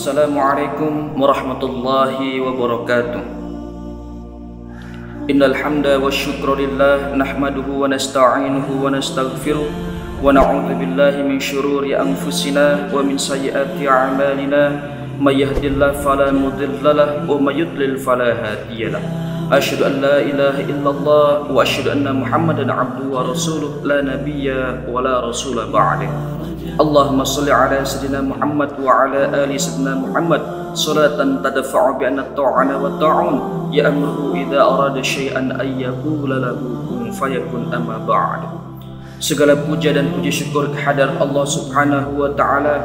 Assalamualaikum warahmatullahi wabarakatuh. Innal hamda wasyukra lillah nahmaduhu wa nasta'inuhu wa nastaghfiruh wa na'udzu billahi min syururi anfusina wa min sayyiati a'malina may yahdihillahu fala mudilla lahu wa may yudlil fala hadiyalah. Asyhadu an la ilaha illallah wa asyhadu anna Muhammadan abduhu wa rasuluh la nabiyya wa la rasula ba'dahu. Allahumma salli ala sayyidina Muhammad wa ala ali sayyidina Muhammad salatan tadfa'u bi anna ta'ana wa ta'un ya amruhu idza arada syai'an ay yaqula lahu kun fayakun amma ba'd. Segala puja dan puji syukur kehadirat Allah Subhanahu wa taala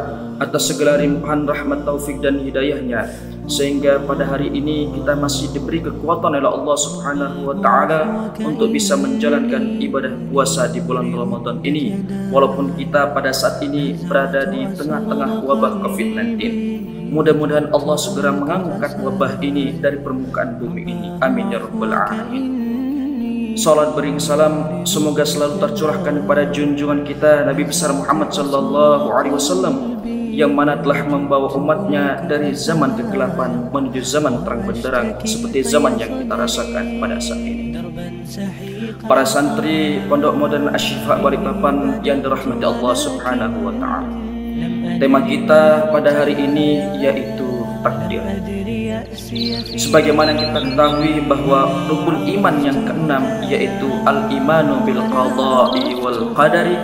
atas segala limpahan rahmat, taufik dan hidayahnya, sehingga pada hari ini kita masih diberi kekuatan oleh Allah Subhanahu wa taala untuk bisa menjalankan ibadah puasa di bulan Ramadan ini, walaupun kita pada saat ini berada di tengah-tengah wabah COVID-19. Mudah-mudahan Allah segera mengangkat wabah ini dari permukaan bumi ini. Amin ya rabbal alamin. Salat bering salam semoga selalu tercurahkan kepada junjungan kita Nabi besar Muhammad sallallahu alaihi wasallam, yang mana telah membawa umatnya dari zaman kegelapan menuju zaman terang benderang seperti zaman yang kita rasakan pada saat ini. Para santri Pondok Modern Asy-Syifa Balikpapan yang dirahmati Allah Subhanahu wa taala. Tema kita pada hari ini yaitu takdir. Sebagaimana kita ketahui bahwa rukun iman yang keenam yaitu al-imanu bil qada'i wal qadari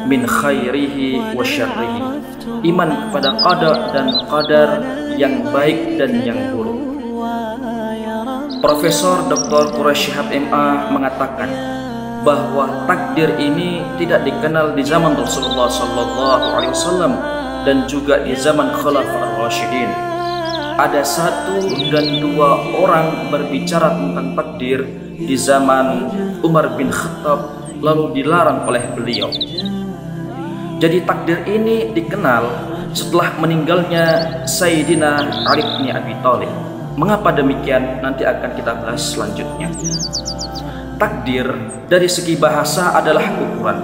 min khairihi wa syarrihi. Iman kepada qada dan qadar yang baik dan yang buruk. Profesor Dr. Quraisy Shihab MA mengatakan bahwa takdir ini tidak dikenal di zaman Rasulullah sallallahu alaihi wasallam dan juga di zaman Khulafaur Rasyidin. Ada satu dan dua orang berbicara tentang takdir di zaman Umar bin Khattab, lalu dilarang oleh beliau. Jadi takdir ini dikenal setelah meninggalnya Sayyidina Ali bin Abi Thalib. Mengapa demikian? Nanti akan kita bahas selanjutnya. Takdir dari segi bahasa adalah ukuran.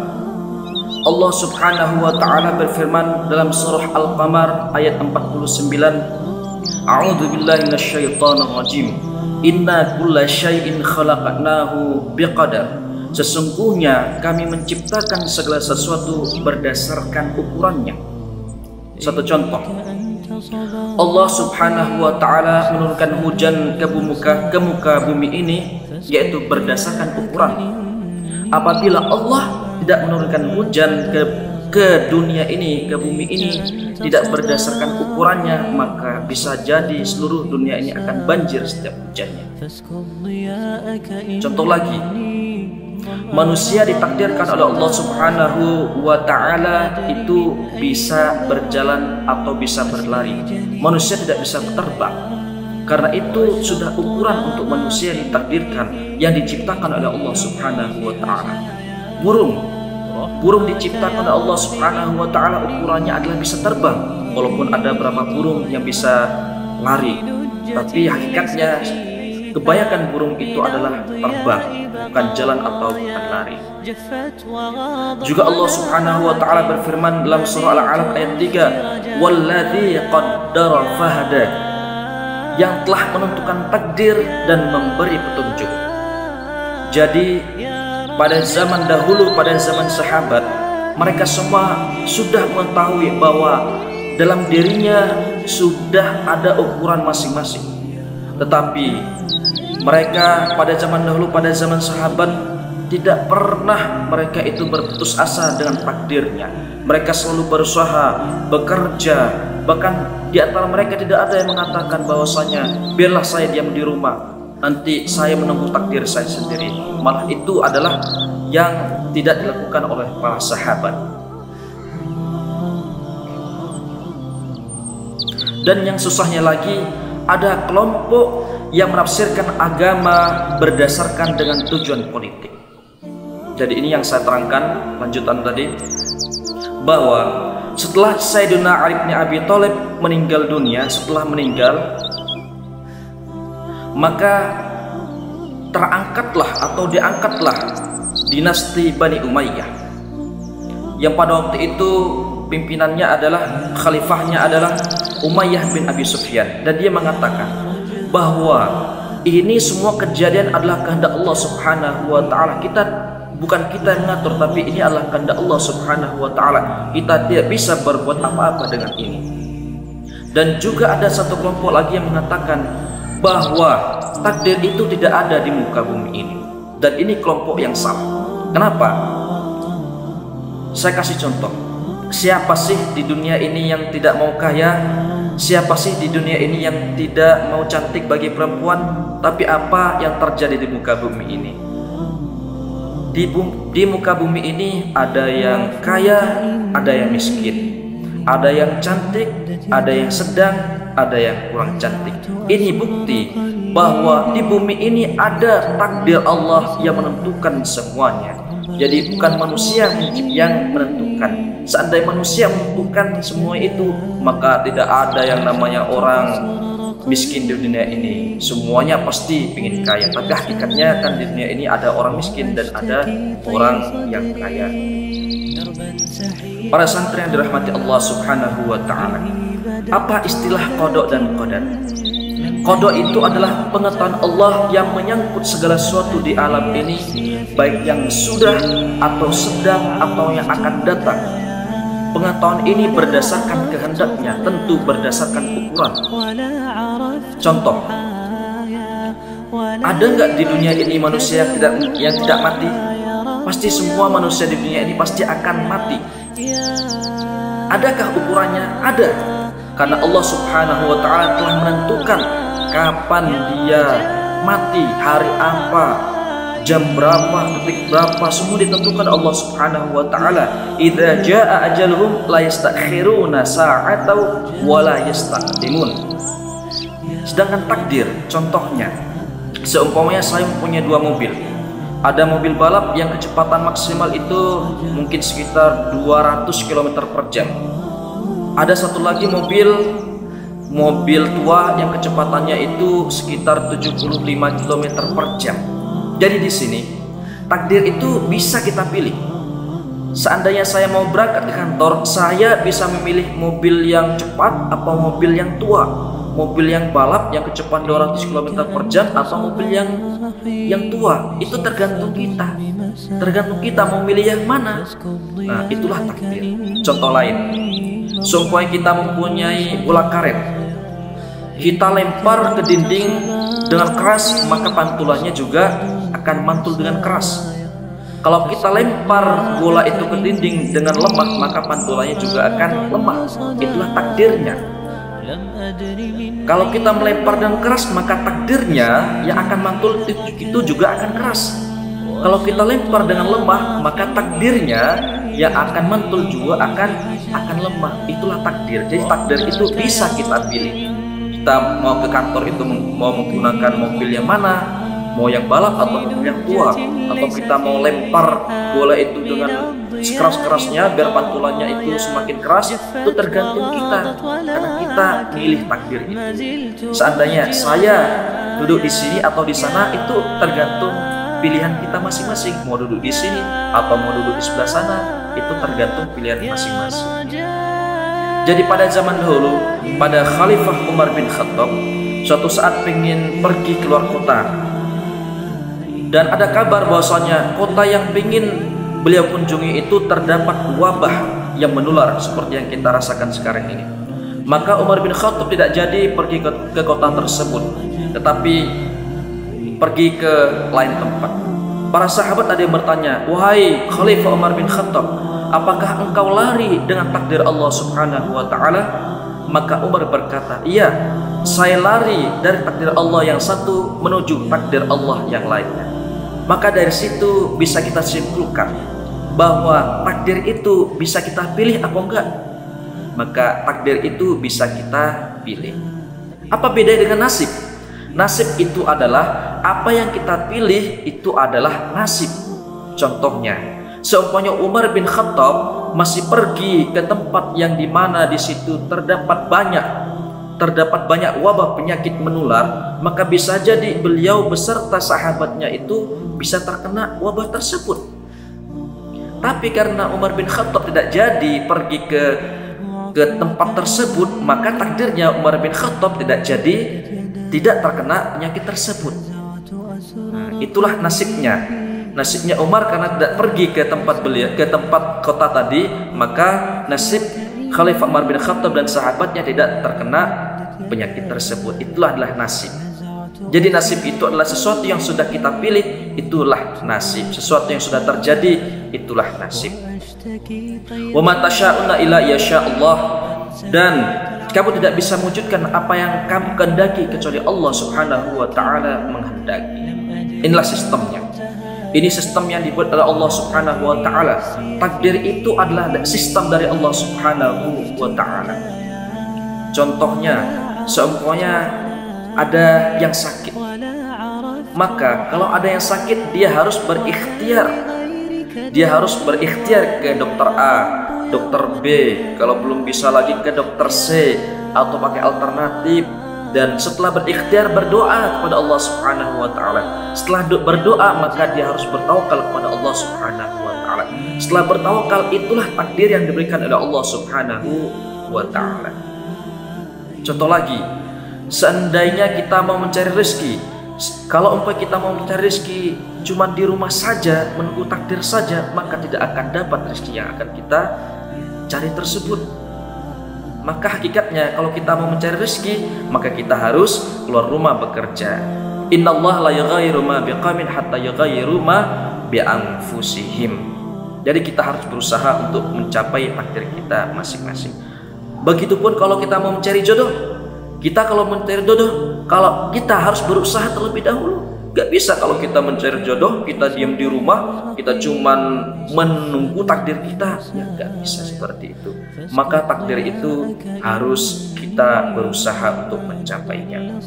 Allah Subhanahu wa taala berfirman dalam surah Al-Qamar ayat 49, A'udzu billahi minasyaitonir rajim. Inna kulla syai'in khalaqnahu biqadar. Sesungguhnya kami menciptakan segala sesuatu berdasarkan ukurannya. Satu contoh, Allah Subhanahu wa taala menurunkan hujan ke muka bumi ini yaitu berdasarkan ukuran. Apabila Allah tidak menurunkan hujan ke dunia ini, ke bumi ini tidak berdasarkan ukurannya, maka bisa jadi seluruh dunia ini akan banjir setiap hujannya. Contoh lagi, manusia ditakdirkan oleh Allah Subhanahu wa taala itu bisa berjalan atau bisa berlari. Manusia tidak bisa terbang. Karena itu sudah ukuran untuk manusia ditakdirkan yang diciptakan oleh Allah Subhanahu wa taala. Burung diciptakan oleh Allah Subhanahu wa taala, ukurannya adalah bisa terbang. Walaupun ada beberapa burung yang bisa lari, tapi hakikatnya kebanyakan burung itu adalah terbang, bukan jalan atau bukan lari. Juga Allah Subhanahu wa taala berfirman dalam surah Al-Alaq ayat 3, "Walladzi qaddara fahada." Yang telah menentukan takdir dan memberi petunjuk. Jadi pada zaman dahulu, pada zaman sahabat, mereka semua sudah mengetahui bahwa dalam dirinya sudah ada ukuran masing-masing. Tetapi mereka pada zaman dahulu, pada zaman sahabat, tidak pernah mereka itu berputus asa dengan takdirnya. Mereka selalu berusaha, bekerja, bahkan di antara mereka tidak ada yang mengatakan bahwasanya biarlah saya diam di rumah, nanti saya menunggu takdir saya sendiri. Malah itu adalah yang tidak dilakukan oleh para sahabat. Dan yang susahnya lagi, ada kelompok yang menafsirkan agama berdasarkan dengan tujuan politik. Jadi ini yang saya terangkan lanjutan tadi, bahwa setelah Sayyidina Ali bin Abi Thalib meninggal dunia, setelah meninggal maka terangkatlah atau diangkatlah dinasti Bani Umayyah, yang pada waktu itu pimpinannya adalah, khalifahnya adalah Umayyah bin Abi Sufyan, dan dia mengatakan bahwa ini semua kejadian adalah kehendak Allah Subhanahu wa taala. Bukan kita yang mengatur, tapi ini adalah kehendak Allah Subhanahu wa taala. Kita tidak bisa berbuat apa-apa dengan ini. Dan juga ada satu kelompok lagi yang mengatakan bahwa takdir itu tidak ada di muka bumi ini. Dan ini kelompok yang salah. Kenapa? Saya kasih contoh. Siapa sih di dunia ini yang tidak mau kaya? Siapa sih di dunia ini yang tidak mau cantik bagi perempuan? Tapi apa yang terjadi di muka bumi ini? Di muka bumi ini ada yang kaya, ada yang miskin, ada yang cantik, ada yang sedang, ada yang kurang cantik. Ini bukti bahwa di bumi ini ada takdir Allah yang menentukan semuanya. Jadi bukan manusia yang menentukan. Seandainya manusia menentukan semua itu, maka tidak ada yang namanya orang miskin di dunia ini. Semuanya pasti ingin kaya. Tapi hakikatnya kan di dunia ini ada orang miskin dan ada orang yang kaya. Para santri yang dirahmati Allah Subhanahu wa ta'ala, apa istilah qada dan qadar? Qada itu adalah pengetahuan Allah yang menyangkut segala sesuatu di alam ini, baik yang sudah atau sedang atau yang akan datang. Pengetahuan ini berdasarkan kehendaknya, tentu berdasarkan ukuran. Contoh, ada nggak di dunia ini manusia yang tidak mati? Pasti semua manusia di dunia ini pasti akan mati. Adakah ukurannya? Ada. Karena Allah Subhanahu wa ta'ala telah menentukan kapan dia mati, hari apa, jam berapa, detik berapa, semua ditentukan Allah Subhanahu wa ta'ala. Idza jaa ajaluhum la yastakhiruna sa'atan wa la yastaqdimun. Sedangkan takdir, contohnya, seumpamanya saya mempunyai 2 mobil. Ada mobil balap yang kecepatan maksimal itu mungkin sekitar 200 km per jam. Ada satu lagi mobil tua yang kecepatannya itu sekitar 75 km per jam. Jadi di sini takdir itu bisa kita pilih. Seandainya saya mau berangkat ke kantor, saya bisa memilih mobil yang cepat atau mobil yang tua, mobil yang balap yang kecepatan 200 km per jam atau mobil yang tua. Itu tergantung kita. Tergantung kita mau milih yang mana. Nah, itulah takdir. Contoh lain, seumpamanya kita mempunyai bola karet, kita lempar ke dinding dengan keras, maka pantulannya juga akan mantul dengan keras. Kalau kita lempar bola itu ke dinding dengan lemah, maka pantulannya juga akan lemah. Itulah takdirnya. Kalau kita melempar dengan keras, maka takdirnya yang akan mantul itu juga akan keras. Kalau kita lempar dengan lemah, maka takdirnya yang akan mantul juga akan lemah. Itulah takdir. Jadi takdir itu bisa kita pilih. Kita mau ke kantor itu mau menggunakan mobil yang mana, mau yang balap atau mobil yang tua, atau kita mau lempar bola itu dengan sekeras-kerasnya biar pantulannya itu semakin keras, itu tergantung kita, karena kita pilih takdir itu. Seandainya saya duduk di sini atau di sana, itu tergantung pilihan kita masing-masing. Mau duduk di sini atau mau duduk di sebelah sana, itu tergantung pilihan masing-masing. Jadi pada zaman dahulu, pada Khalifah Umar bin Khattab, suatu saat ingin pergi keluar kota, dan ada kabar bahwasanya kota yang ingin beliau kunjungi itu terdapat wabah yang menular seperti yang kita rasakan sekarang ini. Maka Umar bin Khattab tidak jadi pergi ke kota tersebut, tetapi pergi ke lain tempat. Para sahabat ada yang bertanya, "Wahai Khalifah Umar bin Khattab, apakah engkau lari dengan takdir Allah Subhanahu wa ta'ala?" Maka Umar berkata, "Iya, saya lari dari takdir Allah yang satu menuju takdir Allah yang lainnya." Maka dari situ bisa kita simpulkan bahwa takdir itu bisa kita pilih apa enggak? Maka takdir itu bisa kita pilih. Apa beda dengan nasib? Nasib itu adalah apa yang kita pilih itu adalah nasib. Contohnya, seumpamanya Umar bin Khattab masih pergi ke tempat yang dimana di situ terdapat banyak wabah penyakit menular, maka bisa jadi beliau beserta sahabatnya itu bisa terkena wabah tersebut. Tapi karena Umar bin Khattab tidak jadi pergi ke tempat tersebut, maka takdirnya Umar bin Khattab tidak terkena penyakit tersebut. Nah, itulah nasibnya Umar karena tidak pergi ke tempat kota tadi, maka nasib Khalifah Umar bin Khattab dan sahabatnya tidak terkena penyakit tersebut. Itulah adalah nasib. Jadi nasib itu adalah sesuatu yang sudah kita pilih, itulah nasib. Sesuatu yang sudah terjadi, itulah nasib. Wa ma tasyauna illa yasha Allah, dan kamu tidak bisa mewujudkan apa yang kamu kehendaki kecuali Allah Subhanahu wa taala menghendaki. Inilah sistemnya. Ini sistem yang dibuat oleh Allah Subhanahu wa taala. Takdir itu adalah sistem dari Allah Subhanahu wa taala. Contohnya, seumpamanya ada yang sakit, maka kalau ada yang sakit dia harus berikhtiar. Dia harus berikhtiar ke dokter A, dokter B, kalau belum bisa lagi ke dokter C, atau pakai alternatif. Dan setelah berikhtiar berdoa kepada Allah Subhanahu wa taala. Setelah berdoa maka dia harus bertawakal kepada Allah Subhanahu wa taala. Setelah bertawakal, itulah takdir yang diberikan oleh Allah Subhanahu wa taala. Contoh lagi, seandainya kita mau mencari rezeki, kalau umpamanya kita mau mencari rezeki cuma di rumah saja, menunggu takdir saja, maka tidak akan dapat rezeki yang akan kita cari tersebut. Maka hakikatnya kalau kita mau mencari rezeki, maka kita harus keluar rumah bekerja. Innallaha la yughayyiru ma biqaumin hatta yughayyiru ma bi anfusihim. Jadi kita harus berusaha untuk mencapai takdir kita masing-masing. Begitupun kalau kita mau mencari jodoh, kalau kita harus berusaha terlebih dahulu. Gak bisa kalau kita mencari jodoh, kita diam di rumah, kita cuman menunggu takdir kita. Ya gak bisa seperti itu. Maka takdir itu harus kita berusaha untuk mencapainya.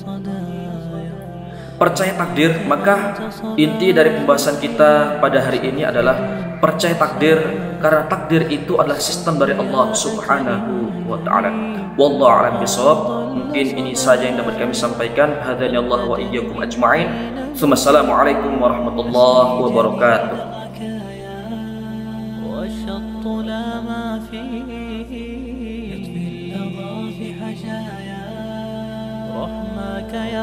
Percaya takdir, maka inti dari pembahasan kita pada hari ini adalah percaya takdir, karena takdir itu adalah sistem dari Allah Subhanahu wa ta'ala. Wallahu a'lam bishawab. Mungkin ini saja yang dapat kami sampaikan. Hadani Allah wa iyyakum ajma'in. Assalamualaikum warahmatullahi wabarakatuh.